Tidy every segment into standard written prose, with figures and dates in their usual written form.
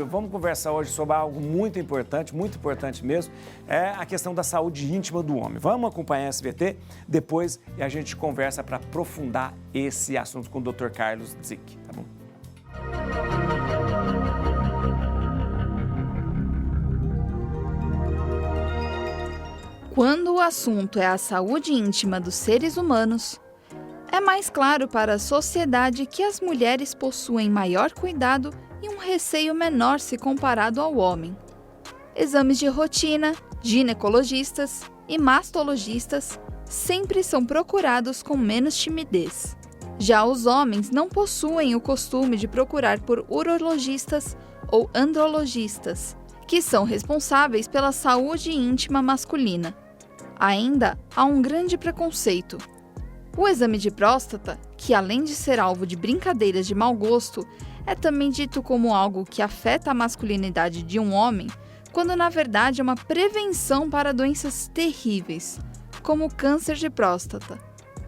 Vamos conversar hoje sobre algo muito importante mesmo, é a questão da saúde íntima do homem. Vamos acompanhar a SBT depois e a gente conversa para aprofundar esse assunto com o Dr. Carlos Dzic, tá bom? Quando o assunto é a saúde íntima dos seres humanos, é mais claro para a sociedade que as mulheres possuem maior cuidado e um receio menor se comparado ao homem. Exames de rotina, ginecologistas e mastologistas sempre são procurados com menos timidez. Já os homens não possuem o costume de procurar por urologistas ou andrologistas, que são responsáveis pela saúde íntima masculina. Ainda há um grande preconceito. O exame de próstata, que além de ser alvo de brincadeiras de mau gosto, é também dito como algo que afeta a masculinidade de um homem, quando na verdade é uma prevenção para doenças terríveis, como o câncer de próstata.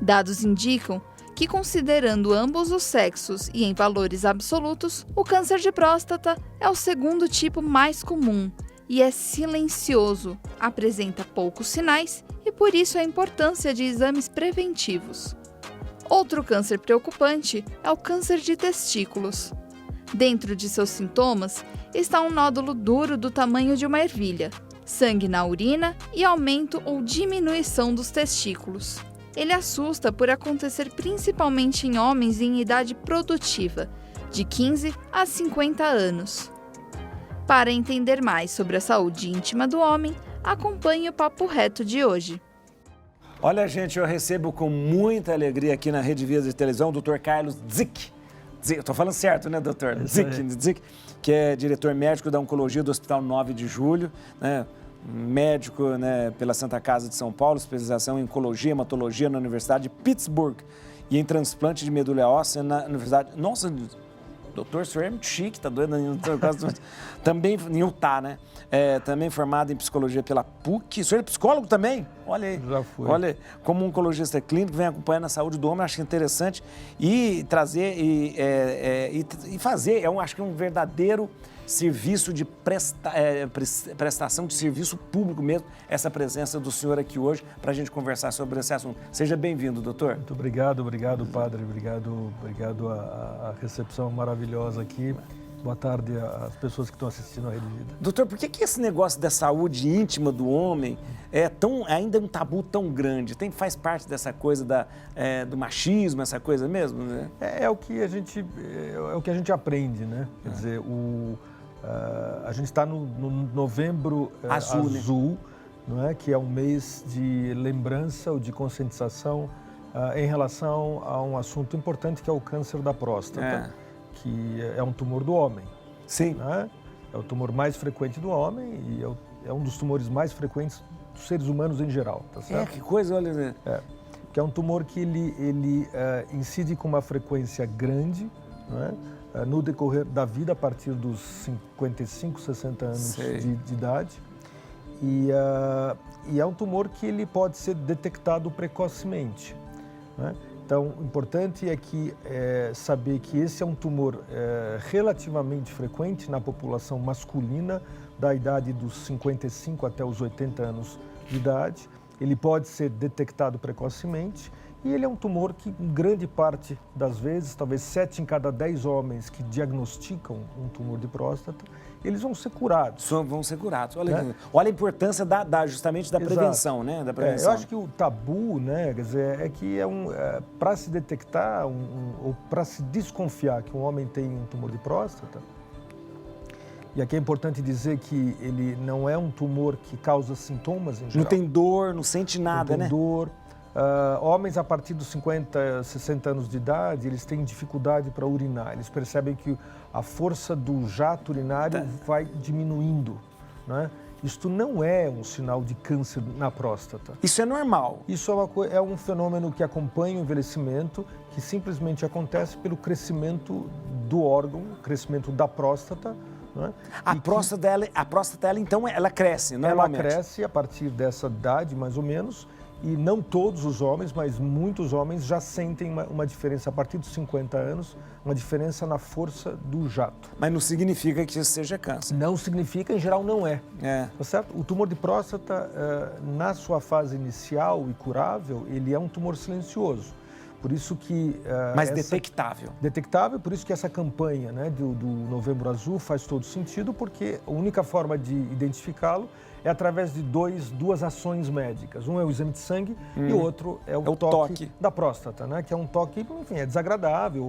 Dados indicam que, considerando ambos os sexos e em valores absolutos, o câncer de próstata é o segundo tipo mais comum e é silencioso, apresenta poucos sinais e por isso a importância de exames preventivos. Outro câncer preocupante é o câncer de testículos. Dentro de seus sintomas está um nódulo duro do tamanho de uma ervilha, sangue na urina e aumento ou diminuição dos testículos. Ele assusta por acontecer principalmente em homens em idade produtiva, de 15 a 50 anos. Para entender mais sobre a saúde íntima do homem, acompanhe o Papo Reto de hoje. Olha, gente, eu recebo com muita alegria aqui na Rede Vida de Televisão o Dr. Carlos Dzic. Estou falando certo, né, doutor? Dzic, que é diretor médico da Oncologia do Hospital 9 de Julho, né? Médico, né, pela Santa Casa de São Paulo, especialização em Oncologia e Hematologia na Universidade de Pittsburgh e em transplante de medula óssea na Universidade... Nossa, doutor, o senhor é muito chique, tá doido? Também em Utah, né? Também formado em psicologia pela PUC. O senhor é psicólogo também? Olha aí. Já fui. Olha aí. Como oncologista clínico, vem acompanhando a saúde do homem, acho interessante. E trazer e fazer, acho que é um verdadeiro serviço de prestação de serviço público mesmo, essa presença do senhor aqui hoje, para a gente conversar sobre esse assunto. Seja bem-vindo, doutor. Muito obrigado, padre. Obrigado a recepção maravilhosa aqui. Boa tarde às pessoas que estão assistindo a Rede Vida. Doutor, por que esse negócio da saúde íntima do homem ainda é um tabu tão grande? Faz parte dessa coisa do machismo, essa coisa mesmo, né? É o que a gente aprende, né? Quer dizer, a gente está no novembro azul, né? Não é? Que é um mês de lembrança ou de conscientização em relação a um assunto importante que é o câncer da próstata, que é um tumor do homem. Sim. Né? É o tumor mais frequente do homem e é um dos tumores mais frequentes dos seres humanos em geral, tá certo? Que coisa, olha... Que é um tumor que ele incide com uma frequência grande, né? No decorrer da vida, a partir dos 55, 60 anos de idade. E é um tumor que ele pode ser detectado precocemente, né? Então, o importante é saber que esse é um tumor relativamente frequente na população masculina da idade dos 55 até os 80 anos de idade. Ele pode ser detectado precocemente e ele é um tumor que, em grande parte das vezes, talvez 7 em cada 10 homens que diagnosticam um tumor de próstata, eles vão ser curados. Vão ser curados. Olha a importância justamente da prevenção, né? Da prevenção. Eu acho que o tabu, né, quer dizer, é que para se detectar ou para se desconfiar que um homem tem um tumor de próstata, e aqui é importante dizer que ele não é um tumor que causa sintomas em geral. Não tem dor, não sente nada, né? Não tem dor. Homens a partir dos 50, 60 anos de idade, eles têm dificuldade para urinar. Eles percebem que a força do jato urinário vai diminuindo, né? Isto não é um sinal de câncer na próstata. Isso é normal? Isso é um fenômeno que acompanha o envelhecimento, que simplesmente acontece pelo crescimento do órgão, crescimento da próstata, né? A próstata, então, ela cresce normalmente? Ela cresce a partir dessa idade, mais ou menos, e não todos os homens, mas muitos homens já sentem uma diferença a partir dos 50 anos, uma diferença na força do jato. Mas não significa que isso seja câncer. Não significa, em geral não é. Tá certo? O tumor de próstata, na sua fase inicial e curável, ele é um tumor silencioso. Por isso que... Mas detectável. Detectável, por isso que essa campanha, né, do Novembro Azul faz todo sentido, porque a única forma de identificá-lo é através de duas ações médicas. Um é o exame de sangue e o outro é o toque da próstata, né, que é um toque, enfim, é desagradável.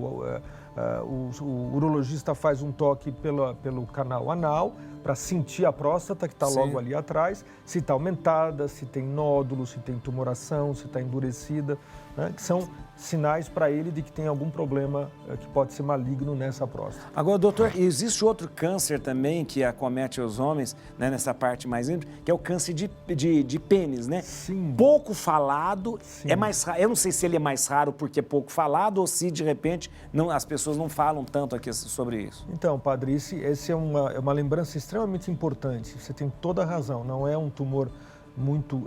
O urologista faz um toque pelo canal anal para sentir a próstata que está logo ali atrás, se está aumentada, se tem nódulo, se tem tumoração, se está endurecida, né, que são sinais para ele de que tem algum problema que pode ser maligno nessa próstata. Agora, doutor, existe outro câncer também que acomete os homens, né, nessa parte mais íntima, que é o câncer de pênis, né? Sim. Pouco falado, Sim. é mais raro. Eu não sei se ele é mais raro porque é pouco falado ou se, de repente, as pessoas não falam tanto aqui sobre isso. Então, padre, esse é uma lembrança extremamente importante. Você tem toda a razão. Não é um tumor muito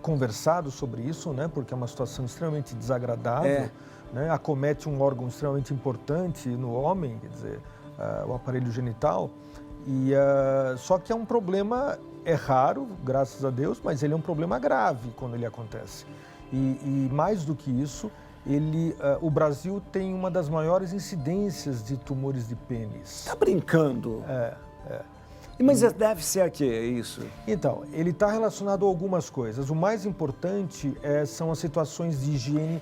conversado sobre isso, né? Porque é uma situação extremamente desagradável, né? Acomete um órgão extremamente importante no homem, quer dizer, o aparelho genital. Só que é um problema, é raro, graças a Deus, mas ele é um problema grave quando ele acontece. E mais do que isso, o Brasil tem uma das maiores incidências de tumores de pênis. Tá brincando? Mas deve ser o quê, isso? Então, ele está relacionado a algumas coisas. O mais importante são as situações de higiene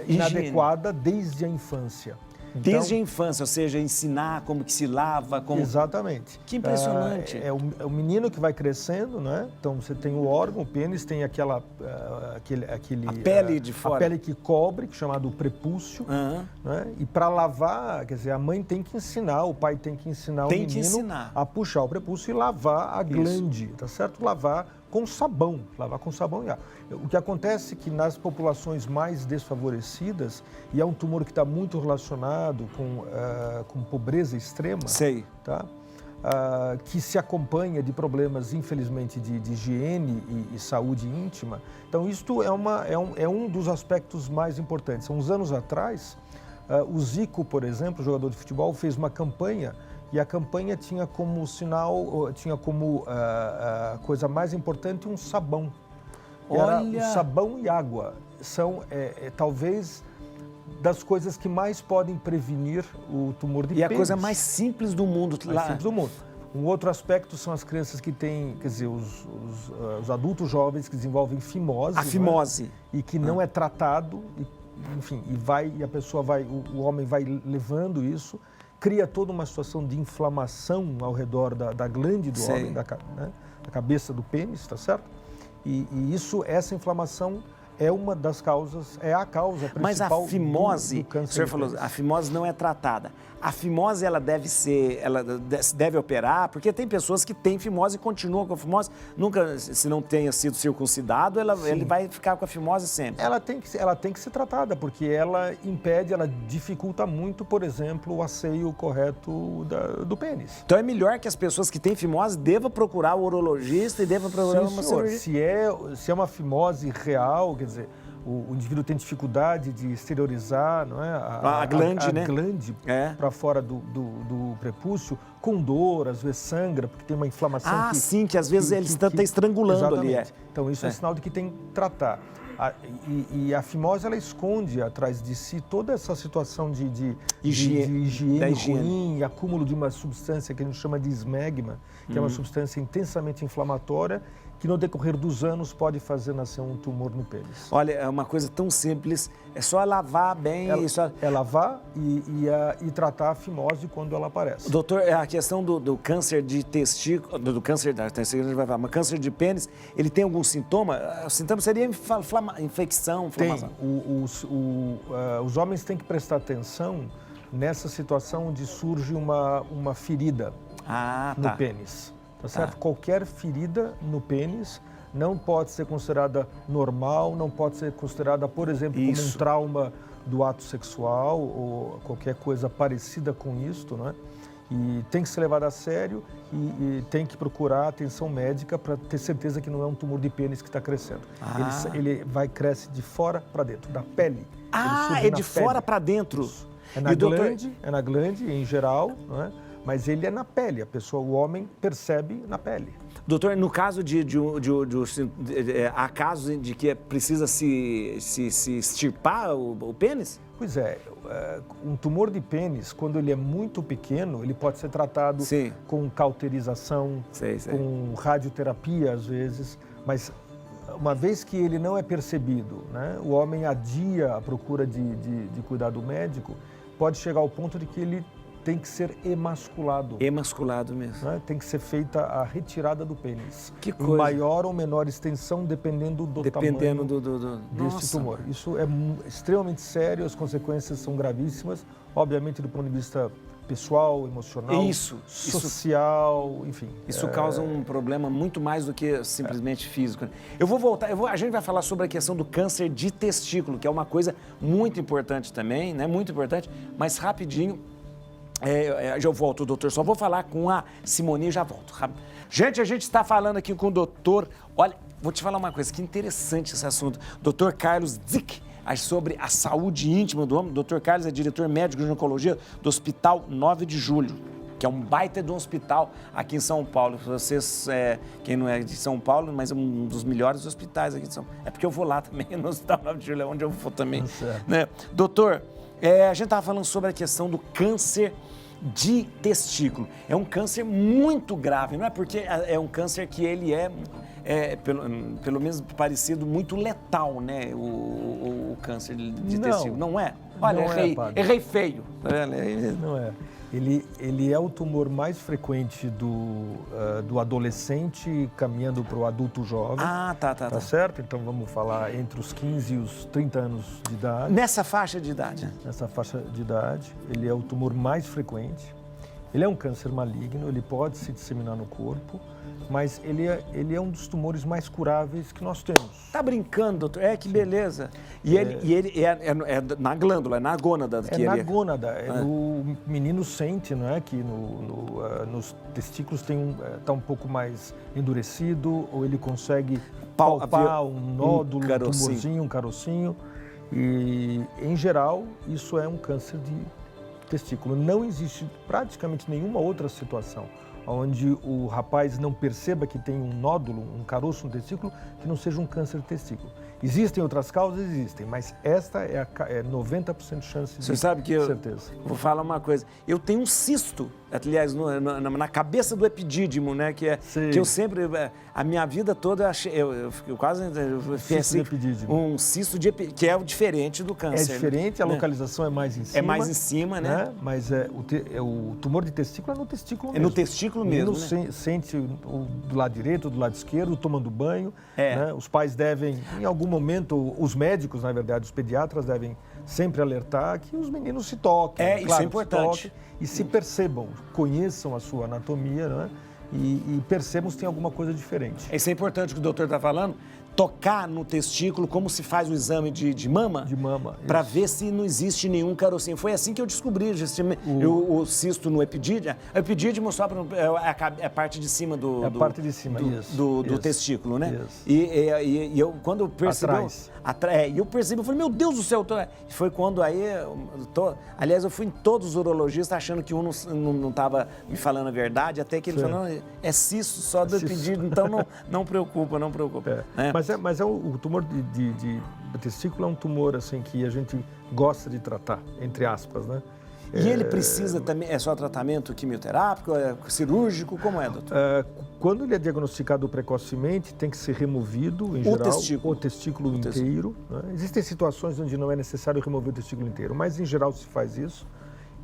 inadequada desde a infância. Desde a infância, ou seja, ensinar como que se lava, como... Exatamente. Que impressionante. É o menino que vai crescendo, né? Então você tem o órgão, o pênis tem a pele de fora. A pele que cobre, que é chamado prepúcio. Né? E para lavar, quer dizer, a mãe tem que ensinar, o pai tem que ensinar o menino a puxar o prepúcio e lavar a glande, tá certo? Lavar com sabão e água. O que acontece é que nas populações mais desfavorecidas, e é um tumor que está muito relacionado com pobreza extrema, tá? Que se acompanha de problemas, infelizmente, de higiene e saúde íntima. Então, isto é um dos aspectos mais importantes. Há uns anos atrás, o Zico, por exemplo, jogador de futebol, fez uma campanha. E a campanha tinha como sinal, tinha como coisa mais importante um sabão. Era o sabão e água. São talvez das coisas que mais podem prevenir o tumor de pênis. E a coisa mais simples do mundo. Simples do mundo. Um outro aspecto são as crianças que têm, quer dizer, os adultos jovens que desenvolvem fimose. A fimose. Né? E que não é tratado, enfim, e a pessoa o homem vai levando isso. Cria toda uma situação de inflamação ao redor da glande do homem, da cabeça do pênis, tá certo? E essa inflamação é uma das causas, é a causa principal. Mas a fimose, do câncer. O senhor falou, a fimose não é tratada. A fimose, ela deve operar, porque tem pessoas que têm fimose e continuam com a fimose. Nunca, se não tenha sido circuncidado, ele vai ficar com a fimose sempre. Ela tem que ser tratada, porque ela dificulta muito, por exemplo, o asseio correto do pênis. Então é melhor que as pessoas que têm fimose devam procurar o urologista e devam procurar uma cirurgia. Se é uma fimose real, quer dizer, o indivíduo tem dificuldade de exteriorizar, não é? A glande, né? Glande para fora do prepúcio, com dor, às vezes sangra, porque tem uma inflamação. Que às vezes ele está estrangulando ali. Então isso é sinal de que tem que tratar. E a fimose, ela esconde atrás de si toda essa situação de higiene ruim, acúmulo de uma substância que a gente chama de esmegma, que é uma substância intensamente inflamatória, que no decorrer dos anos pode fazer nascer um tumor no pênis. Olha, é uma coisa tão simples, é só lavar bem. É lavar e tratar a fimose quando ela aparece. Doutor, a questão do câncer de testículo, do câncer da testículo, a gente vai falar, mas câncer de pênis, ele tem algum sintoma? O sintoma seria infecção, inflamação? Tem. Os homens têm que prestar atenção nessa situação onde surge uma ferida no pênis. Tá certo? Qualquer ferida no pênis não pode ser considerada normal, não pode ser considerada, por exemplo, como um trauma do ato sexual ou qualquer coisa parecida com isto, né? E tem que ser levado a sério e tem que procurar atenção médica para ter certeza que não é um tumor de pênis que está crescendo. Ele cresce de fora para dentro, da pele. É de fora para dentro. Isso. É na glande em geral, não é? Mas ele é na pele, o homem percebe na pele. Doutor, no caso há casos de que precisa se extirpar o pênis? Pois é, um tumor de pênis, quando ele é muito pequeno, ele pode ser tratado com cauterização, com radioterapia às vezes, mas uma vez que ele não é percebido, né, o homem adia a procura de cuidado médico, pode chegar ao ponto de que ele tem que ser emasculado. Emasculado mesmo. Né? Tem que ser feita a retirada do pênis. Que coisa. Em maior ou menor extensão, dependendo do tamanho desse tumor. Isso é extremamente sério, as consequências são gravíssimas, obviamente do ponto de vista pessoal, emocional, social, enfim. Isso causa um problema muito mais do que simplesmente físico. Eu vou voltar, a gente vai falar sobre a questão do câncer de testículo, que é uma coisa muito importante também, né? Muito importante, mas rapidinho. Já volto, doutor. Só vou falar com a Simone e já volto. Gente, a gente está falando aqui com o doutor. Olha, vou te falar uma coisa, que interessante esse assunto. Dr. Carlos Dzic, sobre a saúde íntima do homem. Dr. Carlos é diretor médico de ginecologia do Hospital 9 de Julho, que é um baita de um hospital aqui em São Paulo. Vocês, quem não é de São Paulo, mas é um dos melhores hospitais aqui de São Paulo. É porque eu vou lá também, no Hospital 9 de Julho, é onde eu vou também. Né? Doutor, a gente estava falando sobre a questão do câncer de testículo. É um câncer muito grave, não é? Porque é um câncer que ele pelo menos parecido, muito letal, né? O câncer de testículo. Não é? Olha, errei feio. Não é. Ele é o tumor mais frequente do adolescente caminhando para o adulto jovem. Tá certo? Então vamos falar entre os 15 e os 30 anos de idade. Nessa faixa de idade? Nessa faixa de idade. Ele é o tumor mais frequente. Ele é um câncer maligno, ele pode se disseminar no corpo, mas ele é um dos tumores mais curáveis que nós temos. Tá brincando, doutor? Que beleza. E ele é na glândula, é na gônada. Na gônada. O menino sente, não é, que nos testículos tá um pouco mais endurecido, ou ele consegue palpar um nódulo, um tumorzinho, um carocinho. E, em geral, isso é um câncer de testículo. Não existe praticamente nenhuma outra situação onde o rapaz não perceba que tem um nódulo, um caroço no testículo, que não seja um câncer de testículo. Existem outras causas? Existem, mas esta é 90% de chance de certeza. Vou falar uma coisa, eu tenho um cisto, aliás, na cabeça do epidídimo, né, que eu sempre, a minha vida toda, eu quase fiz um cisto que é o diferente do câncer. É diferente, a localização é mais em cima. É mais em cima, né? Mas o tumor de testículo é no testículo mesmo. É no testículo mesmo, né? Sente do lado direito, do lado esquerdo, tomando banho. Né? Os pais devem, em algum momento, os médicos, na verdade, os pediatras devem sempre alertar que os meninos se toquem. Isso é importante. E se percebam, conheçam a sua anatomia, né? E percebam se tem alguma coisa diferente. Isso é importante o que o doutor está falando. Tocar no testículo, como se faz o exame de mama? De mama. Para ver se não existe nenhum carocinho. Foi assim que eu descobri o cisto no epidídimo. O epidídimo só é a parte de cima do testículo, né? Isso. E eu, quando eu percebi... eu percebi, eu falei, meu Deus do céu. Foi quando aliás, eu fui em todos os urologistas achando que um não estava me falando a verdade, até que ele falou, não, é cisto só do epidídimo, então não preocupa. Né? Mas o tumor de testículo é um tumor assim que a gente gosta de tratar, entre aspas, né? E ele precisa também, é só tratamento quimioterápico, cirúrgico, como é, doutor? Quando ele é diagnosticado precocemente, tem que ser removido, em geral, o testículo inteiro. Né? Existem situações onde não é necessário remover o testículo inteiro, mas em geral se faz isso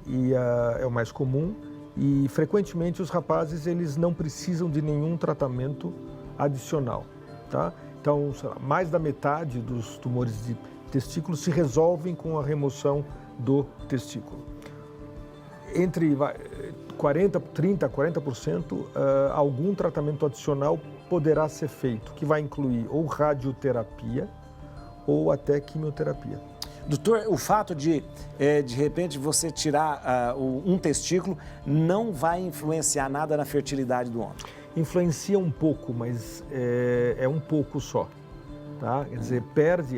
e é o mais comum. E frequentemente os rapazes eles não precisam de nenhum tratamento adicional. Tá? Então, mais da metade dos tumores de testículo se resolvem com a remoção do testículo. Entre 30% a 40%, algum tratamento adicional poderá ser feito, que vai incluir ou radioterapia ou até quimioterapia. Doutor, o fato de repente, você tirar um testículo não vai influenciar nada na fertilidade do homem? Influencia um pouco, mas é um pouco só. Tá? Quer dizer,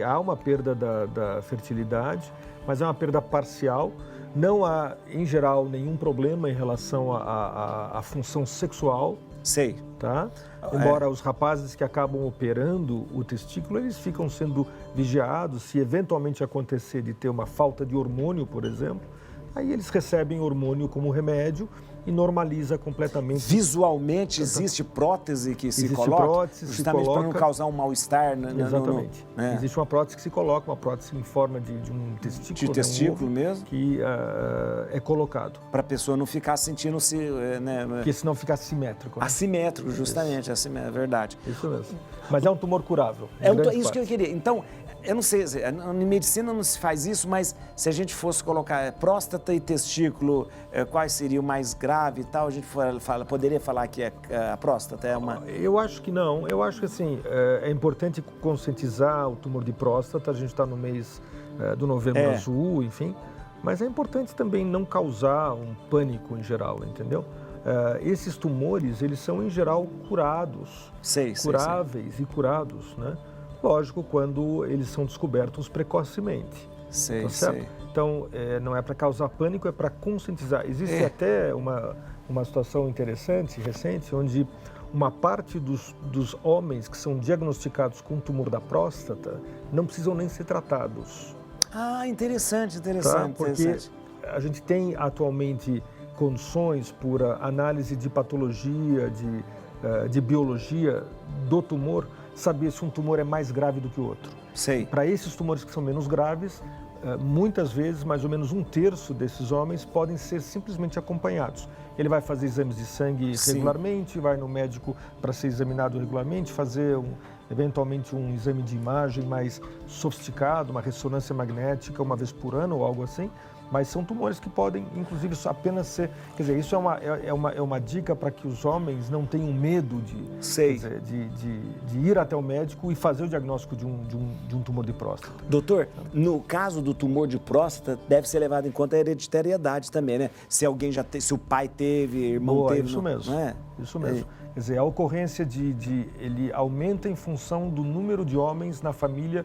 há uma perda da fertilidade, mas é uma perda parcial. Não há, em geral, nenhum problema em relação à função sexual. Sei. Tá? Embora os rapazes que acabam operando o testículo, eles ficam sendo vigiados. Se eventualmente acontecer de ter uma falta de hormônio, por exemplo, aí eles recebem hormônio como remédio e normaliza completamente. Visualmente existe prótese que se coloca? Existe prótese, justamente para não causar um mal-estar? Exatamente. Existe uma prótese que se coloca, uma prótese em forma de um testículo. De testículo mesmo? Que é colocado. Para a pessoa não ficar sentindo-se... Porque senão fica assimétrico. Né? Assimétrico, justamente, é verdade. Isso mesmo. Mas é um tumor curável. Isso que eu queria. Então, eu não sei, em medicina não se faz isso, mas se a gente fosse colocar próstata e testículo, quais seria o mais grave e tal, a gente poderia falar que a próstata é uma... Eu acho que não. Eu acho que assim, é importante conscientizar o tumor de próstata. A gente está no mês do Novembro Azul, enfim. Mas é importante também não causar um pânico em geral, entendeu? Esses tumores, eles são em geral curados. Curáveis e curados, né? Lógico, quando eles são descobertos precocemente. Tá certo? Então, não é para causar pânico, é para conscientizar. Existe até uma situação interessante, recente, onde uma parte dos homens que são diagnosticados com tumor da próstata não precisam nem ser tratados. Ah, interessante. Tá? Porque a gente tem atualmente condições por análise de patologia, de biologia do tumor, saber se um tumor é mais grave do que o outro. Para esses tumores que são menos graves, muitas vezes, mais ou menos 1/3 desses homens podem ser simplesmente acompanhados. Ele vai fazer exames de sangue regularmente, vai no médico para ser examinado regularmente, fazer eventualmente um exame de imagem mais sofisticado, uma ressonância magnética uma vez por ano ou algo assim. Mas são tumores que podem, inclusive, apenas ser... Quer dizer, isso é uma dica para que os homens não tenham medo de ir até o médico e fazer o diagnóstico de um tumor de próstata. Doutor, no caso do tumor de próstata, deve ser levado em conta a hereditariedade também, né? Se alguém se o pai teve, irmão teve... Isso mesmo, isso mesmo. Quer dizer, a ocorrência ele aumenta em função do número de homens na família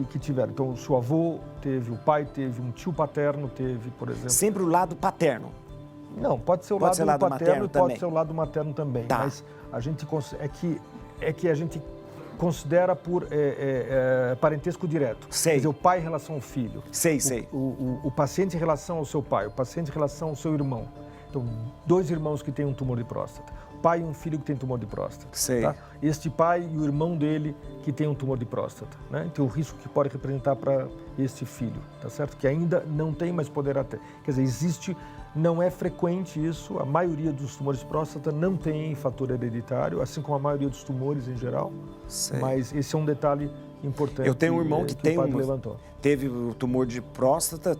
que tiveram. Então, se o avô teve, o pai teve, um tio paterno teve, por exemplo. Sempre o lado paterno? Não, pode ser o lado paterno e pode ser o lado materno também. Tá. Mas a gente é que a gente considera por parentesco direto. Quer dizer, o pai em relação ao filho. O paciente em relação ao seu pai, o paciente em relação ao seu irmão. Então, 2 irmãos que têm um tumor de próstata. Pai e um filho que tem tumor de próstata. Tá? Este pai e o irmão dele que tem um tumor de próstata. Né? Então, o risco que pode representar para este filho, tá certo? Que ainda não tem, mas poderá ter. Quer dizer, não é frequente isso, a maioria dos tumores de próstata não tem fator hereditário, assim como a maioria dos tumores em geral. Mas esse é um detalhe importante. Eu tenho um irmão que teve o tumor de próstata,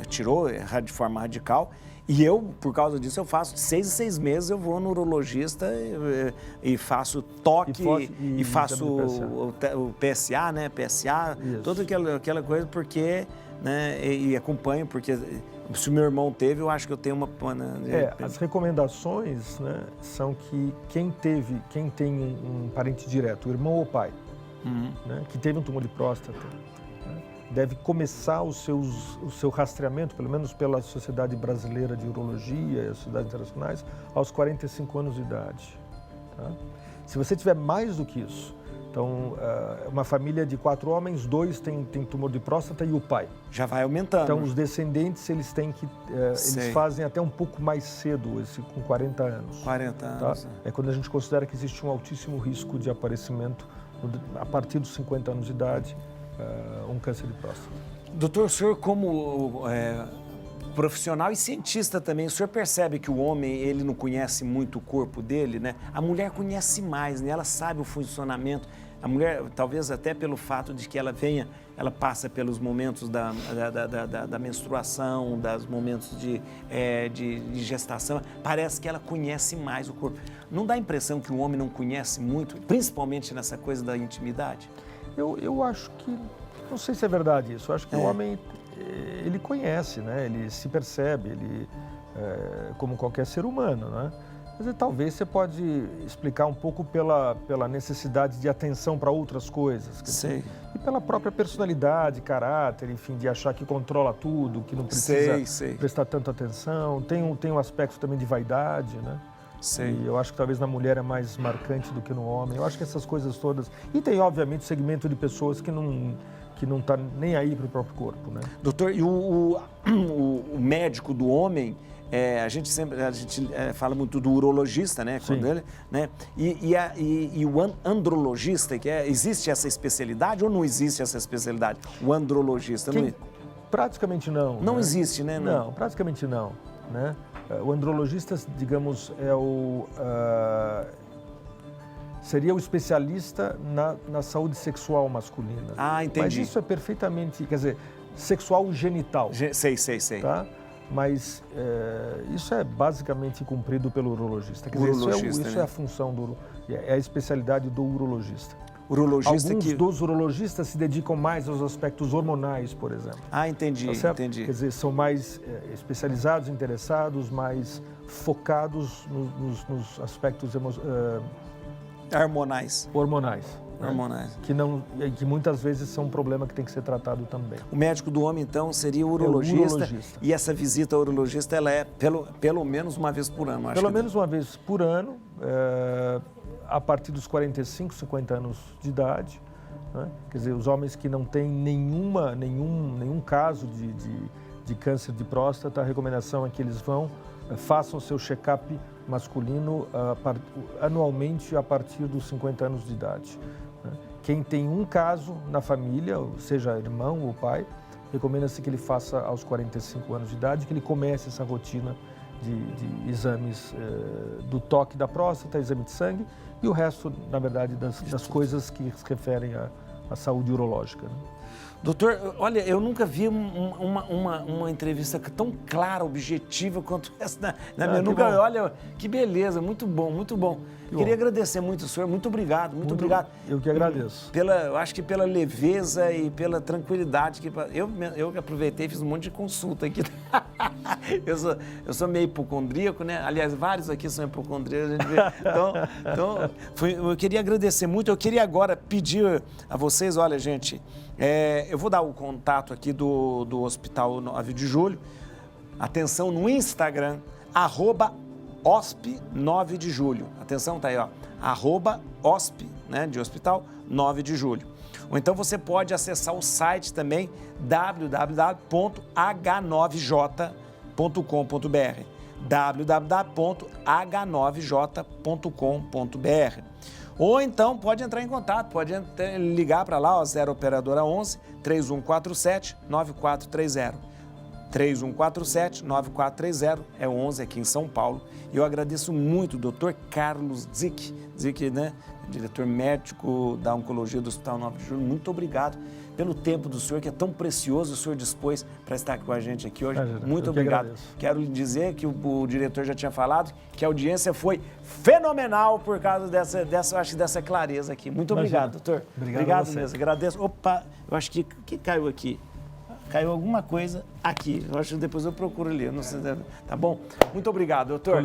tirou de forma radical. E eu, por causa disso, eu faço de 6 em 6 meses, eu vou no urologista e faço toque e faço o PSA, né? PSA, toda aquela coisa, porque, né? E acompanho, porque se o meu irmão teve, eu acho que eu tenho uma... As recomendações, né, são que quem tem um parente direto, o irmão ou o pai, né, que teve um tumor de próstata, deve começar o seu rastreamento, pelo menos pela Sociedade Brasileira de Urologia e as sociedades internacionais, aos 45 anos de idade. Tá? Se você tiver mais do que isso, então, uma família de 4 homens, 2 tem tumor de próstata e o pai. Já vai aumentando. Então, os descendentes, eles fazem até um pouco mais cedo, com 40 anos. 40 anos. Tá? É quando a gente considera que existe um altíssimo risco de aparecimento, a partir dos 50 anos de idade, um câncer de próstata. Doutor, o senhor como profissional e cientista também, o senhor percebe que o homem, ele não conhece muito o corpo dele, né? A mulher conhece mais, né? Ela sabe o funcionamento. A mulher, talvez até pelo fato de que ela passa pelos momentos da menstruação, dos momentos de gestação, parece que ela conhece mais o corpo. Não dá a impressão que o homem não conhece muito, principalmente nessa coisa da intimidade? Eu acho que, não sei se é verdade isso, eu acho que o homem, ele conhece, né? Ele se percebe, ele, como qualquer ser humano, né? Mas talvez você pode explicar um pouco pela necessidade de atenção para outras coisas. Sei. E pela própria personalidade, caráter, enfim, de achar que controla tudo, que não precisa prestar tanta atenção. Tem um aspecto também de vaidade, né? Sei. E eu acho que talvez na mulher é mais marcante do que no homem. Eu acho que essas coisas todas... E tem, obviamente, segmento de pessoas que não tá nem aí para o próprio corpo, né? Doutor, e o médico do homem... a gente fala muito do urologista, né? Quando ele, né? E o andrologista, existe essa especialidade ou não existe essa especialidade? O andrologista praticamente não. Não né? existe, né? Não, praticamente não, né? O andrologista, digamos, seria o especialista na saúde sexual masculina. Ah, entendi. Mas isso é perfeitamente, quer dizer, sexual genital. Sei. Tá? Mas isso é basicamente cumprido pelo urologista. Quer dizer, isso é a função é a especialidade do urologista. Alguns dos urologistas se dedicam mais aos aspectos hormonais, por exemplo. Ah, entendi, tá entendi. Quer dizer, são mais especializados, interessados, mais focados nos aspectos hormonais. Hormonais. Que muitas vezes são um problema que tem que ser tratado também. O médico do homem, então, seria o urologista. E essa visita ao urologista, ela é pelo menos uma vez por ano, acho. Pelo menos uma vez por ano, a partir dos 45, 50 anos de idade. Né? Quer dizer, os homens que não têm nenhum caso de câncer de próstata, a recomendação é que eles façam seu check-up masculino anualmente a partir dos 50 anos de idade. Quem tem um caso na família, seja irmão ou pai, recomenda-se que ele faça aos 45 anos de idade, que ele comece essa rotina de exames do toque da próstata, exame de sangue e o resto, na verdade, das coisas que se referem à saúde urológica. Né? Doutor, olha, eu nunca vi uma entrevista tão clara, objetiva quanto essa na minha. Olha, que beleza, muito bom, muito bom. Queria agradecer muito o senhor, muito obrigado, muito obrigado. Eu que agradeço. Eu acho que pela leveza e pela tranquilidade que eu aproveitei e fiz um monte de consulta aqui. Eu sou meio hipocondríaco, né? Aliás, vários aqui são hipocondríacos, a gente vê. Eu queria agradecer muito. Eu queria agora pedir a vocês, olha, gente, eu vou dar o contato aqui do Hospital 9 de Julho. Atenção no Instagram, @OSP 9 de Julho. Atenção, tá aí, ó. @OSP, né, de Hospital 9 de Julho. Ou então você pode acessar o site também, www.h9j.com.br. www.h9j.com.br. Ou então pode entrar em contato, pode ligar para lá, ó, 0 operadora 11 3147 9430. 3147-9430, é 11 aqui em São Paulo. E eu agradeço muito o Dr. Carlos Dzic, né, diretor médico da Oncologia do Hospital 9 de Julho. Muito obrigado pelo tempo do senhor, que é tão precioso, o senhor dispôs para estar com a gente aqui hoje. Muito obrigado. Quero lhe dizer que o diretor já tinha falado que a audiência foi fenomenal por causa dessa clareza aqui. Muito obrigado, doutor. Obrigado mesmo. Agradeço. Opa, eu acho que caiu aqui. Caiu alguma coisa aqui. Eu acho que depois eu procuro ali. Eu não sei, tá bom? Muito obrigado, doutor.